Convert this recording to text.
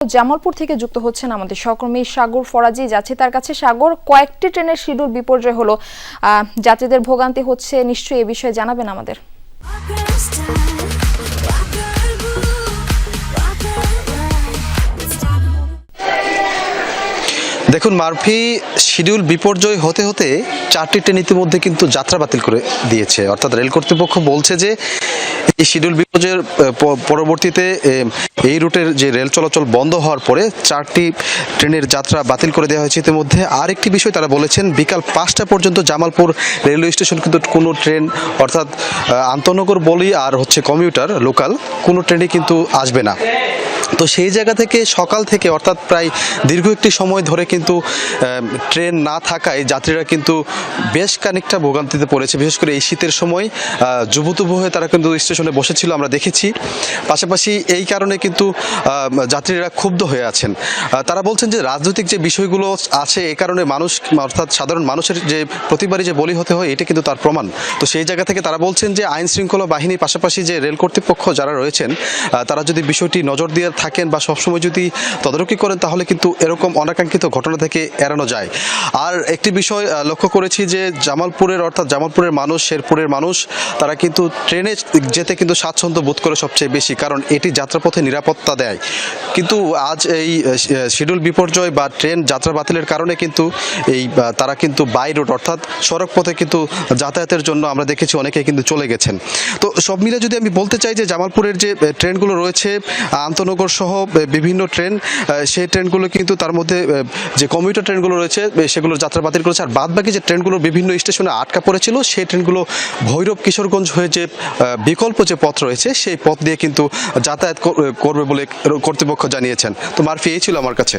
জামালপুর থেকে যুক্ত হচ্ছেন আমাদের সহকর্মী সাগর ফরাজি। যাচ্ছে তার কাছে। সাগর, কয়েকটি ট্রেনের শিডিউল বিপর্যয় হলো, যাত্রীদের ভোগান্তি হচ্ছে, নিশ্চয়ই এ বিষয়ে জানাবেন আমাদের। দেখুন মারফি, শিডিউল বিপর্যয় হতে হতে 4টি ট্রেন ইতিমধ্যে কিন্তু যাত্রা বাতিল করে দিয়েছে। অর্থাৎ রেল কর্তৃপক্ষ বলছে যে এই শিডিউল বিপর্যয়ের পরবর্তীতে এই রুটের যে রেল চলাচল বন্ধ হওয়ার পরে 4টি ট্রেনের যাত্রা বাতিল করে দেওয়া হয়েছে ইতিমধ্যে। আরেকটি বিষয় তারা বলেছেন, বিকাল 5টা পর্যন্ত জামালপুর রেলওয়ে স্টেশন কিন্তু কোনো ট্রেন, অর্থাৎ আন্তনগর বলি আর কমিউটার লোকাল কোনো ট্রেনই কিন্তু আসবে না। তো সেই জায়গা থেকে সকাল থেকে অর্থাৎ প্রায় দীর্ঘ একটি সময় ধরে কিন্তু ট্রেন না থাকায় যাত্রীরা কিন্তু বেশ খানিকটা ভোগান্তিতে পড়েছে। বিশেষ করে এই শীতের সময় জুবুতুবু হয়ে তারা কিন্তু স্টেশনে বসেছিল, আমরা দেখেছি। পাশাপাশি এই কারণে কিন্তু যাত্রীরা ক্ষুব্ধ হয়ে আছেন। তারা বলছেন যে রাজনৈতিক যে বিষয়গুলো আছে এ কারণে মানুষ, অর্থাৎ সাধারণ মানুষের যে প্রতিবারই যে বলি হতে হয় এটা কিন্তু তার প্রমাণ। তো সেই জায়গা থেকে তারা বলছেন যে আইন শৃঙ্খলা বাহিনীর পাশাপাশি যে রেল কর্তৃপক্ষ যারা রয়েছেন তারা যদি বিষয়টি নজর দিয়ে থাকেন বা সবসময় যদি তদারকি করেন তাহলে কিন্তু এরকম অনাকাঙ্ক্ষিত ঘটনা থেকে এড়ানো যায়। আর একটি বিষয় লক্ষ্য করেছি যে জামালপুরের, অর্থাৎ জামালপুরের মানুষ, শেরপুরের মানুষ, তারা কিন্তু ট্রেনে যেতে কিন্তু স্বাচ্ছন্দ্য বোধ করে সবচেয়ে বেশি, কারণ এটি যাত্রাপথে নিরাপত্তা দেয়। কিন্তু আজ এই শিডিউল বিপর্যয় বা ট্রেন যাত্রা বাতিলের কারণে কিন্তু তারা কিন্তু বাই রোড, অর্থাৎ সড়ক পথে কিন্তু যাতায়াতের জন্য আমরা দেখেছি অনেকে কিন্তু চলে গেছেন। তো সব মিলে যদি আমি বলতে চাই যে জামালপুরের যে ট্রেনগুলো রয়েছে, আন্তনগর সহ বিভিন্ন ট্রেন, সেই ট্রেনগুলো কিন্তু তার মধ্যে যে কমিউটার ট্রেনগুলো রয়েছে সেগুলোর যাত্রা বাতিল করেছে। আর বাদ বাকি যে ট্রেনগুলো বিভিন্ন স্টেশনে আটকা পড়েছিল সেই ট্রেনগুলো ভৈরব কিশোরগঞ্জ হয়ে যে বিকল্প যে পথ রয়েছে সেই পথ দিয়ে কিন্তু যাতায়াত করবে বলে কর্তৃপক্ষ জানিয়েছেন। তো মারফি, এই ছিল আমার কাছে।